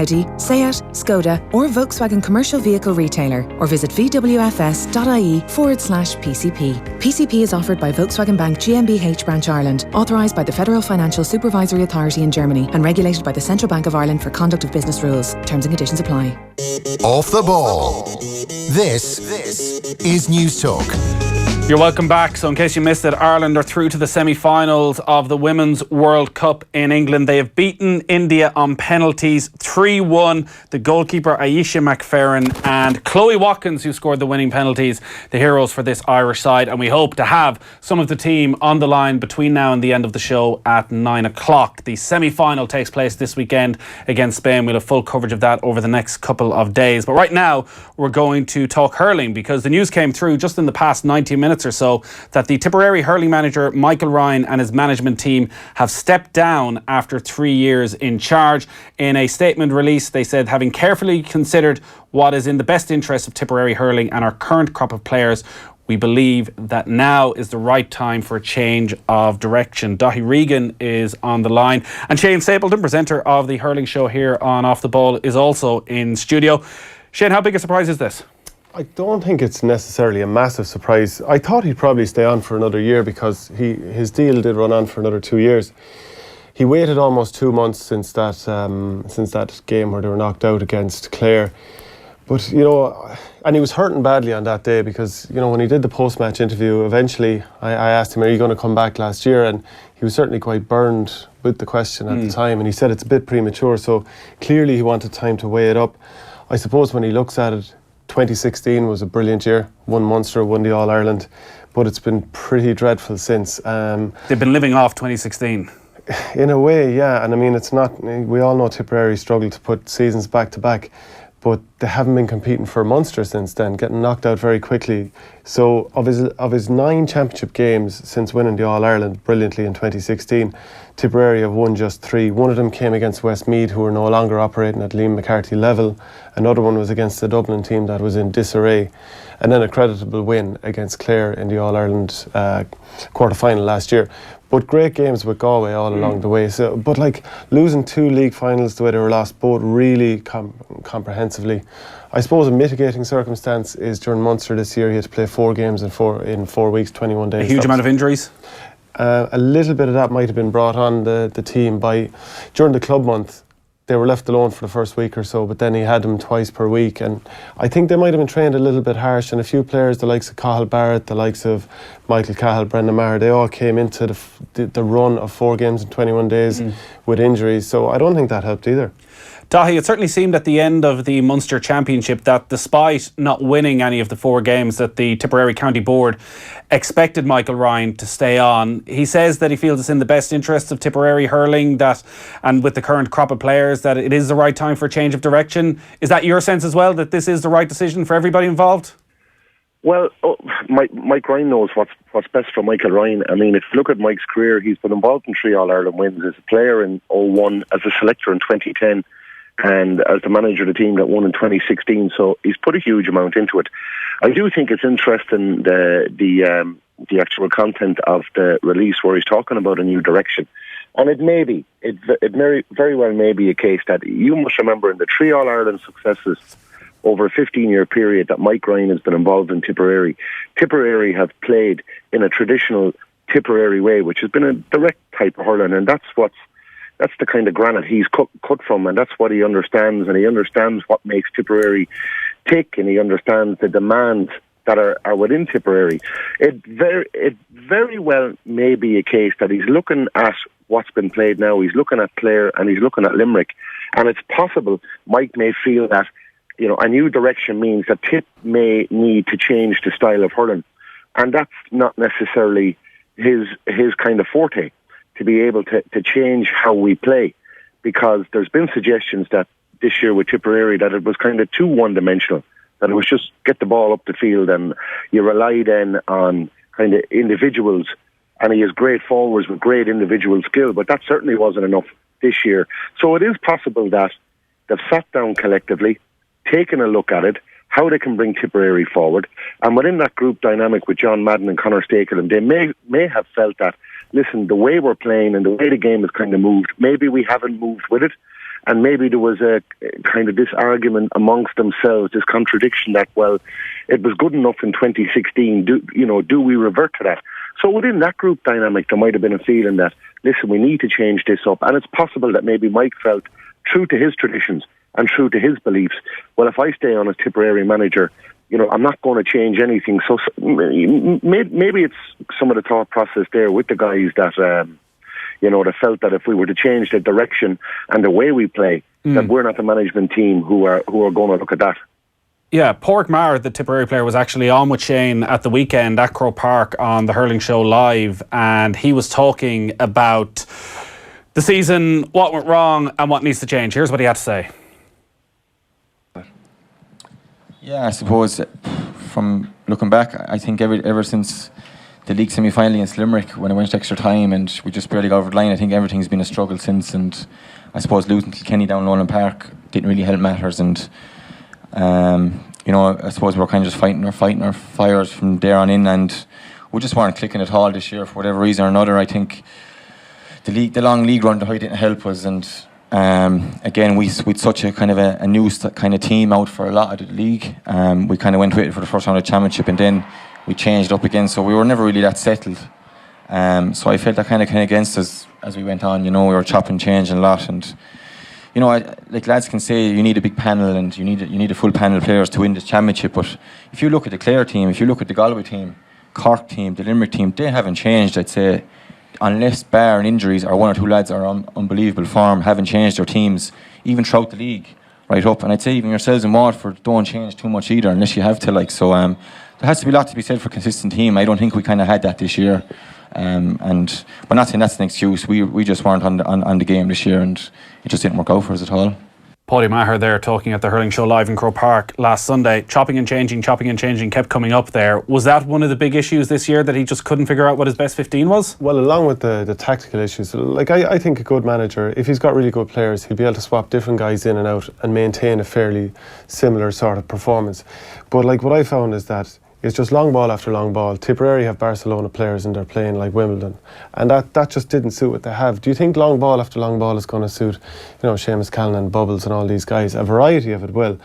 Audi, Seat, Skoda or Volkswagen commercial vehicle retailer, or visit vwfs.ie/PCP. PCP is offered by Volkswagen Bank GmbH Branch Ireland, authorised by the Federal Financial Supervisory Authority in Germany and regulated by the Central Bank of Ireland for conduct of business rules. Terms and conditions apply. Off the ball. This is News Talk. You're welcome back. So in case you missed it, Ireland are through to the semi-finals of the Women's World Cup in England. They have beaten India on penalties 3-1. The goalkeeper Aisha McFerrin and Chloe Watkins, who scored the winning penalties, the heroes for this Irish side. And we hope to have some of the team on the line between now and the end of the show at 9 o'clock. The semi-final takes place this weekend against Spain. We'll have full coverage of that over the next couple of days. But right now, we're going to talk hurling, because the news came through just in the past 90 minutes or so that the Tipperary hurling manager Michael Ryan and his management team have stepped down after 3 years in charge. In a statement released, they said, having carefully considered what is in the best interest of Tipperary hurling and our current crop of players, we believe that now is the right time for a change of direction. Daithi Regan is on the line, and Shane Stapleton, presenter of the hurling show here on Off the Ball, is also in studio. Shane, how big a surprise is this? I don't think it's necessarily a massive surprise. I thought he'd probably stay on for another year, because his deal did run on for another 2 years. He waited almost 2 months since that game where they were knocked out against Clare. But, and he was hurting badly on that day, because, when he did the post-match interview, eventually I asked him, are you going to come back last year? And he was certainly quite burned with the question at the time. And he said it's a bit premature. So clearly he wanted time to weigh it up. I suppose when he looks at it, 2016 was a brilliant year. Won Munster, won the All-Ireland, but it's been pretty dreadful since. They've been living off 2016. In a way, yeah. And I mean, it's not. We all know Tipperary struggled to put seasons back to back, but they haven't been competing for Munster since then, getting knocked out very quickly. So of his 9 championship games since winning the All-Ireland brilliantly in 2016, Tipperary have won just 3. One of them came against Westmeath, who are no longer operating at Liam McCarthy level. Another one was against the Dublin team that was in disarray. And then a creditable win against Clare in the All-Ireland quarter-final last year. But great games with Galway all along the way. So, but losing 2 league finals the way they were lost, both really comprehensively. I suppose a mitigating circumstance is during Munster this year, he had to play 4 games in 4 weeks, 21 days. A huge amount of injuries? A little bit of that might have been brought on the team during the club month. They were left alone for the first week or so, but then he had them twice per week, and I think they might have been trained a little bit harsh. And a few players, the likes of Cathal Barrett, the likes of Michael Cahill, Brendan Maher, they all came into the run of 4 games in 21 days with injuries, so I don't think that helped either. Daithi, it certainly seemed at the end of the Munster Championship that despite not winning any of the 4 games, that the Tipperary County Board expected Michael Ryan to stay on. He says that he feels it's in the best interests of Tipperary hurling, and with the current crop of players, that it is the right time for a change of direction. Is that your sense as well, that this is the right decision for everybody involved? Well, Mike Ryan knows what's best for Michael Ryan. I mean, if you look at Mike's career, he's been involved in 3 All-Ireland wins as a player in 2001, as a selector in 2010, and as the manager of the team that won in 2016. So he's put a huge amount into it. I do think it's interesting, the actual content of the release, where he's talking about a new direction. And it very well may be a case that you must remember in the 3 All-Ireland successes over a 15-year period that Mike Ryan has been involved in Tipperary. Tipperary have played in a traditional Tipperary way, which has been a direct type of hurling, and that's the kind of granite he's cut from, and that's what he understands, and he understands what makes Tipperary tick, and he understands the demands that are within Tipperary. It very well may be a case that he's looking at what's been played now, he's looking at Clare and he's looking at Limerick, and it's possible Mike may feel that a new direction means that Tip may need to change the style of hurling, and that's not necessarily his kind of forte, to be able to change how we play, because there's been suggestions that this year with Tipperary that it was kind of too one-dimensional, that it was just get the ball up the field and you rely then on kind of individuals, and he has great forwards with great individual skill, but that certainly wasn't enough this year. So it is possible that they've sat down collectively, taken a look at it, how they can bring Tipperary forward, and within that group dynamic with John Madden and Conor Stapleton, they may have felt that, listen, the way we're playing and the way the game has kind of moved, maybe we haven't moved with it, And maybe there was a kind of this argument amongst themselves, this contradiction that, well, it was good enough in 2016. Do we revert to that? So within that group dynamic, there might have been a feeling that, listen, we need to change this up. And it's possible that maybe Mike felt, true to his traditions and true to his beliefs, well, if I stay on as Tipperary manager, I'm not going to change anything. So maybe it's some of the thought process there with the guys that, that felt that if we were to change the direction and the way we play, that we're not the management team who are going to look at that. Yeah, Pádraig Maher, the Tipperary player, was actually on with Shane at the weekend at Croke Park on the Hurling Show Live, and he was talking about the season, what went wrong and what needs to change. Here's what he had to say. Yeah, I suppose from looking back, I think ever since the league semi-final against Limerick, when it went to extra time and we just barely got over the line, I think everything's been a struggle since. And I suppose losing Kilkenny down Lowland Park didn't really help matters. And I suppose we were kind of just fighting our fires from there on in, and we just weren't clicking at all this year for whatever reason or another. I think the long league run didn't help us, and again, with such a kind of a new kind of team out for a lot of the league, we kind of went with it for the first round of the championship, and then we changed up again, so we were never really that settled. So I felt that kind of against us as we went on. We were chopping, changing a lot, and like lads can say, you need a big panel and you need a full panel of players to win this championship. But if you look at the Clare team, if you look at the Galway team, Cork team, the Limerick team, they haven't changed, I'd say, unless barring injuries or one or two lads are on unbelievable form, haven't changed their teams even throughout the league right up. And I'd say even yourselves in Waterford don't change too much either unless you have to. So there has to be a lot to be said for a consistent team. I don't think we kind of had that this year. And we're not saying that's an excuse. We just weren't on the game this year, and it just didn't work out for us at all. Pádraig Maher there talking at the Hurling Show Live in Croke Park last Sunday. Chopping and changing kept coming up there. Was that one of the big issues this year, that he just couldn't figure out what his best 15 was? Well, along with the tactical issues, I think a good manager, if he's got really good players, he'll be able to swap different guys in and out and maintain a fairly similar sort of performance. But what I found is that it's just long ball after long ball. Tipperary have Barcelona players and they're playing like Wimbledon, and that just didn't suit what they have. Do you think long ball after long ball is going to suit, Seamus Callan and Bubbles and all these guys? A variety of it will.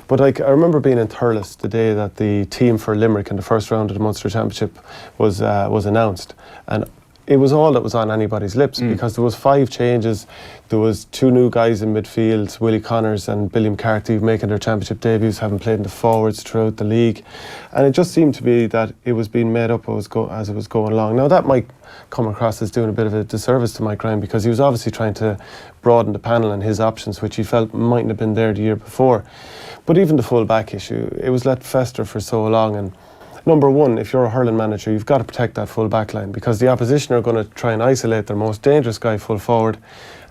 But I remember being in Thurles the day that the team for Limerick in the first round of the Munster Championship was announced, and it was all that was on anybody's lips, because there was 5 changes. There was 2 new guys in midfield, Willie Connors and Billy McCarthy, making their championship debuts, having played in the forwards throughout the league. And it just seemed to be that it was being made up as it was going along. Now, that might come across as doing a bit of a disservice to Mike Ryan, because he was obviously trying to broaden the panel and his options, which he felt mightn't have been there the year before. But even the full-back issue, it was let fester for so long. And number one, if you're a hurling manager, you've got to protect that full back line, because the opposition are going to try and isolate their most dangerous guy full forward,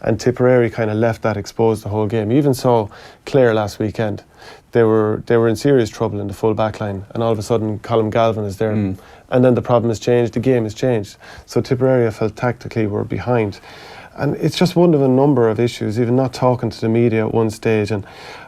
and Tipperary kind of left that exposed the whole game. Even so, Clare last weekend, they were in serious trouble in the full back line, and all of a sudden Colm Galvin is there, and then the problem has changed, the game has changed. So Tipperary, I felt tactically were behind. And it's just one of a number of issues, even not talking to the media at one stage. And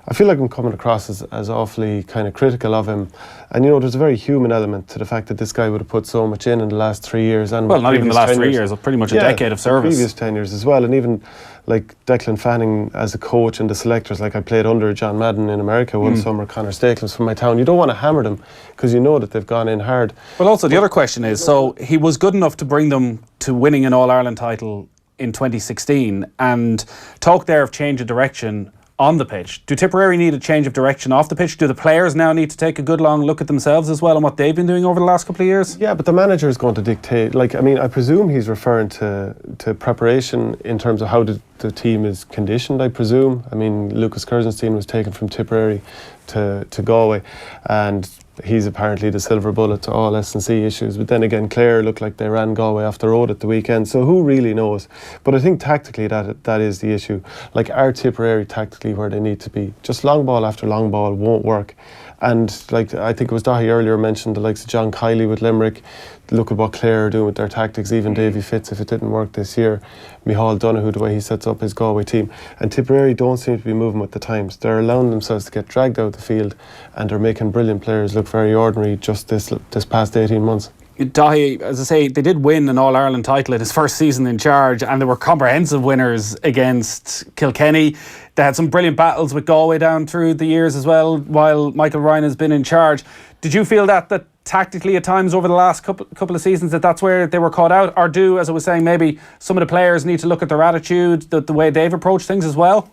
I feel like I'm coming across as awfully kind of critical of him. And, there's a very human element to the fact that this guy would have put so much in the last 3 years. And not even the last 3 years, pretty much a decade of service. Previous 10 years as well. And even like Declan Fanning as a coach and the selectors, like I played under John Madden in America one summer, Conor Stapleton from my town. You don't want to hammer them because you know that they've gone in hard. Well, also the other question is, so he was good enough to bring them to winning an All-Ireland title in 2016, and talk there of change of direction on the pitch. Do Tipperary need a change of direction off the pitch? Do the players now need to take a good long look at themselves as well and what they've been doing over the last couple of years? Yeah, but the manager is going to dictate. I presume he's referring to preparation in terms of how the team is conditioned, I presume. Lucas Kersenstein was taken from Tipperary to Galway, and he's apparently the silver bullet to all S&C issues. But then again, Clare looked like they ran Galway off the road at the weekend, so who really knows? But I think tactically that is the issue. Are Tipperary tactically where they need to be? Just long ball after long ball won't work. And I think it was Dahi earlier mentioned the likes of John Kiley with Limerick. Look at what Clare are doing with their tactics. Even Davy Fitz, if it didn't work this year. Micheál Donoghue, the way he sets up his Galway team. And Tipperary don't seem to be moving with the times. They're allowing themselves to get dragged out the field, and they're making brilliant players look very ordinary just this past 18 months. Daithi, as I say, they did win an All-Ireland title in his first season in charge, and they were comprehensive winners against Kilkenny. They had some brilliant battles with Galway down through the years as well, while Michael Ryan has been in charge. Did you feel that tactically at times over the last couple of seasons that's where they were caught out? Or do, as I was saying, maybe some of the players need to look at their attitude, the way they've approached things as well?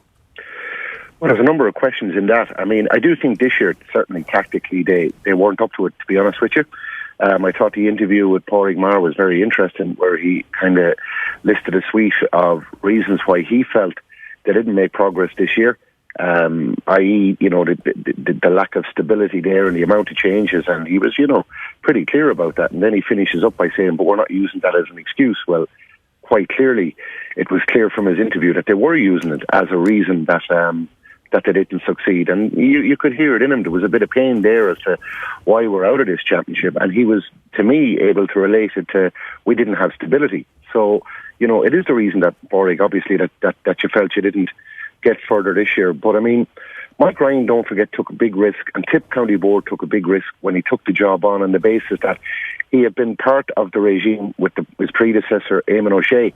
Well, there's a number of questions in that. I mean, I do think this year, certainly tactically, they weren't up to it, to be honest with you. I thought the interview with Pádraig Maher was very interesting, where he kind of listed a suite of reasons why he felt they didn't make progress this year, i.e., the lack of stability there and the amount of changes, and he was, pretty clear about that. And then he finishes up by saying, but we're not using that as an excuse. Well, quite clearly, it was clear from his interview that they were using it as a reason that they didn't succeed. And you could hear it in him. There was a bit of pain there as to why we're out of this championship. And he was, to me, able to relate it to, we didn't have stability. So, it is the reason that, Pádraig, obviously, that you felt you didn't get further this year. But, I mean, Mike Ryan, don't forget, took a big risk, and Tip County Board took a big risk when he took the job on the basis that he had been part of the regime with his predecessor, Eamon O'Shea.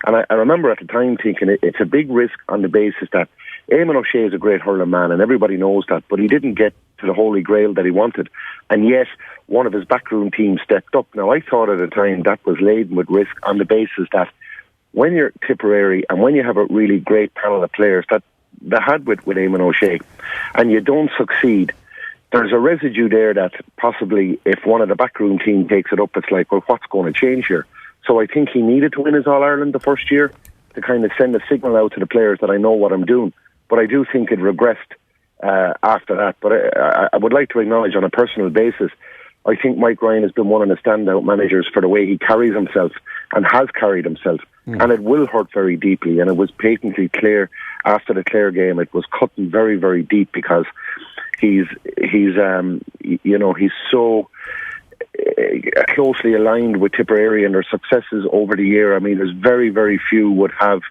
And I remember at the time thinking it's a big risk on the basis that Eamon O'Shea is a great hurling man, and everybody knows that, but he didn't get to the holy grail that he wanted. And yet, one of his backroom teams stepped up. Now, I thought at the time that was laden with risk on the basis that when you're Tipperary and when you have a really great panel of players that they had with Eamon O'Shea, and you don't succeed, there's a residue there that possibly if one of the backroom team takes it up, it's like, well, what's going to change here? So I think he needed to win his All-Ireland the first year to kind of send a signal out to the players that I know what I'm doing. But I do think it regressed after that. But I would like to acknowledge on a personal basis, I think Mike Ryan has been one of the standout managers for the way he carries himself and has carried himself. And it will hurt very deeply. And it was patently clear after the Clare game. It was cutting very, very deep because he's so closely aligned with Tipperary and their successes over the year. I mean, there's very, very few would have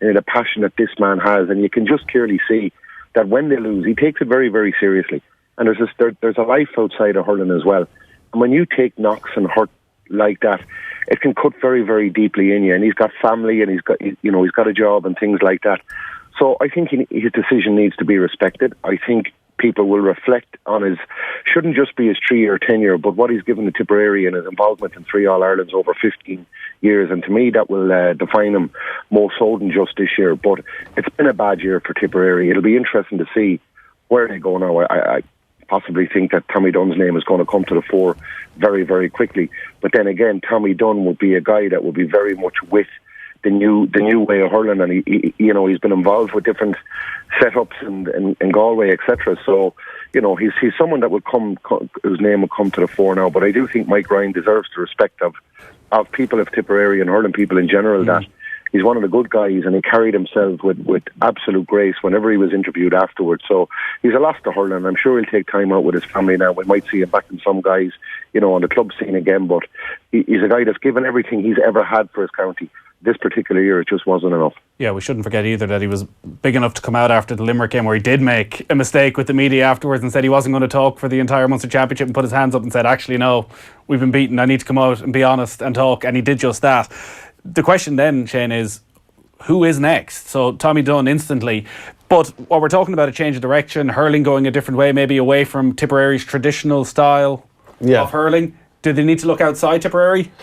the passion that this man has, and you can just clearly see that when they lose, he takes it very, very seriously. And there's a life outside of hurling as well. And when you take knocks and hurt like that, it can cut very, very deeply in you. And he's got family, and he's got a job and things like that. So I think his decision needs to be respected. I think people will reflect on shouldn't just be his 3-year tenure, but what he's given to Tipperary and his involvement in 3 All-Irelands over 15 years. And to me, that will define him more so than just this year. But it's been a bad year for Tipperary. It'll be interesting to see where they go now. I possibly think that Tommy Dunn's name is going to come to the fore very, very quickly. But then again, Tommy Dunn would be a guy that would be very much with the new way of hurling, and he's been involved with different setups in Galway, etc. So he's someone that would whose name will come to the fore now. But I do think Mike Ryan deserves the respect of people of Tipperary and hurling people in general. That he's one of the good guys, and he carried himself with absolute grace whenever he was interviewed afterwards. So he's a loss to hurling. I'm sure he'll take time out with his family now. We might see him back in some guys, on the club scene again. But he's a guy that's given everything he's ever had for his county. This particular year, it just wasn't enough. Yeah, we shouldn't forget either that he was big enough to come out after the Limerick game where he did make a mistake with the media afterwards and said he wasn't going to talk for the entire Munster Championship, and put his hands up and said, actually, no, we've been beaten. I need to come out and be honest and talk. And he did just that. The question then, Shane, is who is next? So Tommy Dunn instantly. But what we're talking about, a change of direction, hurling going a different way, maybe away from Tipperary's traditional style of hurling. Do they need to look outside Tipperary?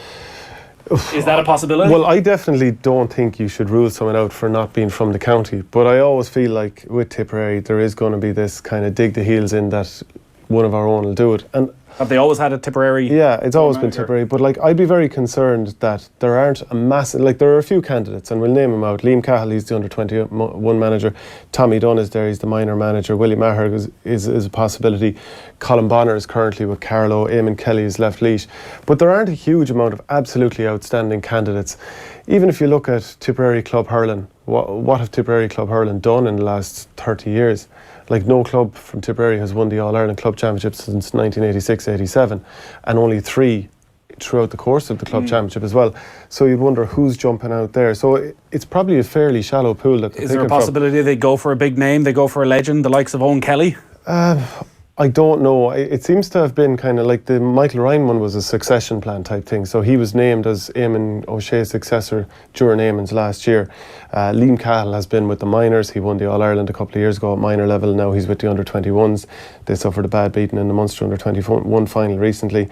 Is that a possibility? Well, I definitely don't think you should rule someone out for not being from the county. But I always feel like with Tipperary, there is going to be this kind of dig the heels in that one of our own will do it. And have they always had a Tipperary? Yeah, it's always been Tipperary. But I'd be very concerned that there aren't a massive... there are a few candidates, and we'll name them out. Liam Cahill, he's the under-21 manager. Tommy Dunn is there, he's the minor manager. Willie Maher is a possibility. Colin Bonner is currently with Carlow. Eamon Kelly is left leash. But there aren't a huge amount of absolutely outstanding candidates. Even if you look at Tipperary Club Hurling, what have Tipperary Club Hurling done in the last 30 years? No club from Tipperary has won the All-Ireland Club Championship since 1986-87, and only 3 throughout the course of the Club Championship as well. So you'd wonder who's jumping out there. So it's probably a fairly shallow pool. Is there a possibility they go for a big name, they go for a legend, the likes of Owen Kelly? I don't know. It seems to have been kind of like the Michael Ryan one was a succession plan type thing. So he was named as Eamon O'Shea's successor during Eamon's last year. Liam Cahill has been with the minors. He won the All-Ireland a couple of years ago at minor level. Now he's with the under-21s. They suffered a bad beating in the Munster under-21 final recently.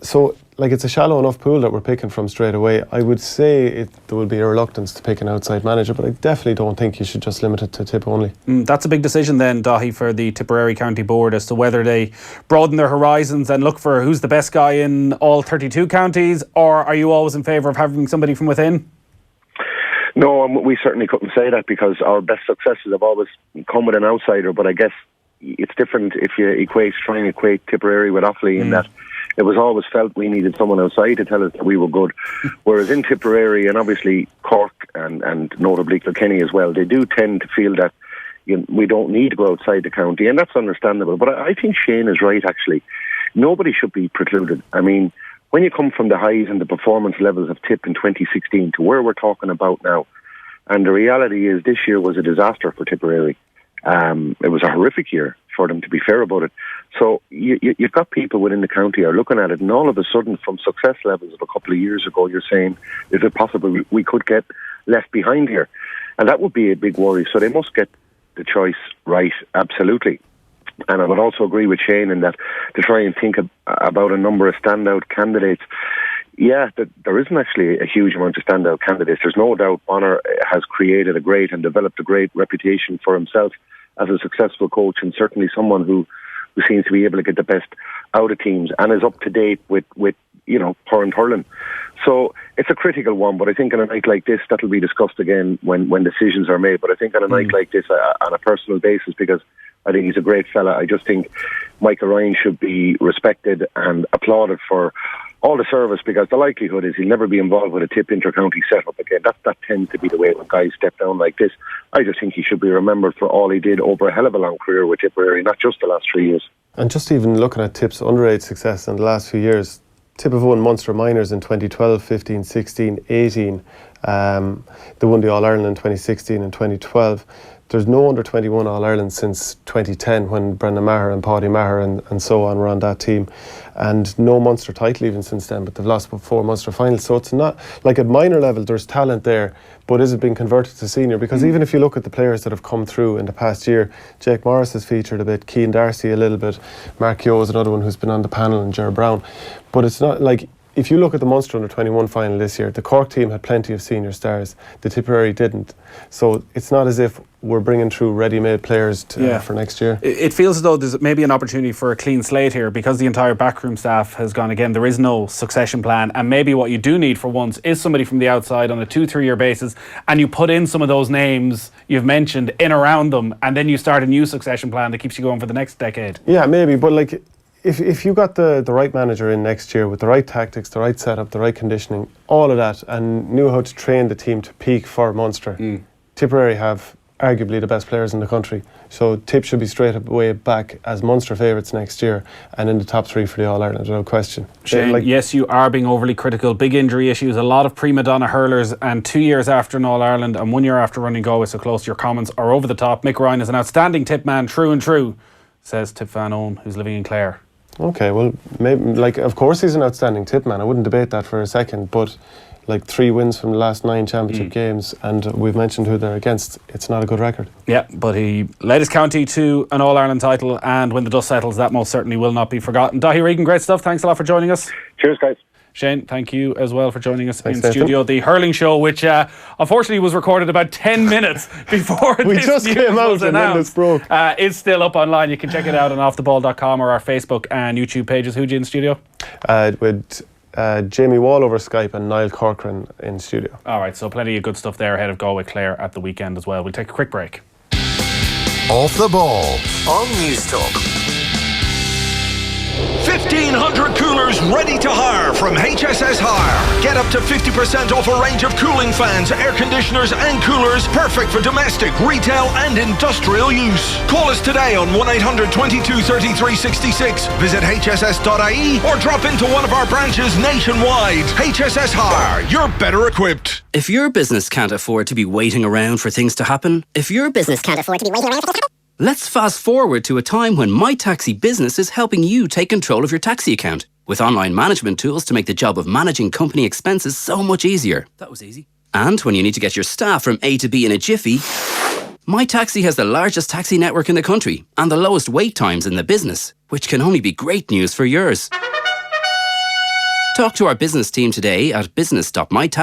So like it's a shallow enough pool that we're picking from straight away. I would say there will be a reluctance to pick an outside manager, but I definitely don't think you should just limit it to Tip only. That's a big decision then, Daithi, for the Tipperary County Board as to whether they broaden their horizons and look for who's the best guy in all 32 counties, or are you always in favour of having somebody from within? No, we certainly couldn't say that, because our best successes have always come with an outsider, but I guess it's different if you try and equate Tipperary with Offaly in that it was always felt we needed someone outside to tell us that we were good. Whereas in Tipperary, and obviously Cork and notably Kilkenny as well, they do tend to feel that we don't need to go outside the county, and that's understandable. But I think Shane is right, actually. Nobody should be precluded. I mean, when you come from the highs and the performance levels of Tip in 2016 to where we're talking about now, and the reality is this year was a disaster for Tipperary. It was a horrific year for them, to be fair about it. So you've got people within the county are looking at it, and all of a sudden, from success levels of a couple of years ago, you're saying, is it possible we could get left behind here? And that would be a big worry. So they must get the choice right, absolutely. And I would also agree with Shane in that to try and think about a number of standout candidates. Yeah, there isn't actually a huge amount of standout candidates. There's no doubt Bonner has created a great and developed a great reputation for himself as a successful coach, and certainly someone who seems to be able to get the best out of teams and is up to date with current hurling. So it's a critical one, but I think on a night like this, that'll be discussed again when decisions are made. But I think on a night like this, on a personal basis, because I think he's a great fella, I just think Michael Ryan should be respected and applauded for all the service, because the likelihood is he'll never be involved with a Tip inter-county setup again. That tends to be the way when guys step down like this. I just think he should be remembered for all he did over a hell of a long career with Tipperary, not just the last 3 years. And just even looking at Tip's underage success in the last few years, Tip have won Munster minors in 2012, 15, 16, 18. They won the All-Ireland in 2016 and 2012. There's no under-21 All-Ireland since 2010 when Brendan Maher and Paddy Maher and so on were on that team. And no Munster title even since then, but they've lost 4 Munster finals. So it's not, like at minor level, there's talent there, but is it being converted to senior? Because even if you look at the players that have come through in the past year, Jake Morris has featured a bit, Cian Darcy a little bit, Mark Yo is another one who's been on the panel, and Ger Brown. But it's not like, if you look at the Munster under-21 final this year, the Cork team had plenty of senior stars. The Tipperary didn't. So it's not as if we're bringing through ready-made players for next year. It feels as though there's maybe an opportunity for a clean slate here, because the entire backroom staff has gone again. There is no succession plan, and maybe what you do need for once is somebody from the outside on a 2-3 year basis, and you put in some of those names you've mentioned in around them, and then you start a new succession plan that keeps you going for the next decade. Yeah, maybe, but like, if you got the right manager in next year with the right tactics, the right setup, the right conditioning, all of that, and knew how to train the team to peak for Munster, Tipperary have arguably the best players in the country. So Tip should be straight away back as Munster favourites next year and in the top 3 for the All-Ireland, without question. Shane, yes, you are being overly critical. Big injury issues, a lot of prima donna hurlers, and 2 years after an All-Ireland and 1 year after running Galway so close, your comments are over the top. Mick Ryan is an outstanding Tip man, true and true, says Tip fan Owen, who's living in Clare. Okay, well, maybe, like, of course he's an outstanding Tip man. I wouldn't debate that for a second, but like 3 wins from the last 9 championship games, and we've mentioned who they're against. It's not a good record. Yeah, but he led his county to an All-Ireland title, and when the dust settles, that most certainly will not be forgotten. Daithi Regan, great stuff. Thanks a lot for joining us. Cheers, guys. Shane, thank you as well for joining us in studio. The hurling show, which unfortunately was recorded about 10 minutes before we this just came out and then this broke. Is still up online. You can check it out on offtheball.com or our Facebook and YouTube pages. Who'd you in studio? With Jamie Wall over Skype and Niall Corcoran in studio. All right, so plenty of good stuff there ahead of Galway Clare at the weekend as well. We'll take a quick break. Off the Ball on News Talk. 1,500 coolers ready to hire from HSS Hire. Get up to 50% off a range of cooling fans, air conditioners and coolers, perfect for domestic, retail and industrial use. Call us today on 1-800 22 33 66. Visit hss.ie or drop into one of our branches nationwide. HSS Hire, you're better equipped. If your business can't afford to be waiting around for things to happen, Let's fast forward to a time when My Taxi Business is helping you take control of your taxi account with online management tools to make the job of managing company expenses so much easier. That was easy. And when you need to get your staff from A to B in a jiffy, My Taxi has the largest taxi network in the country and the lowest wait times in the business, which can only be great news for yours. Talk to our business team today at business.mytaxi.com.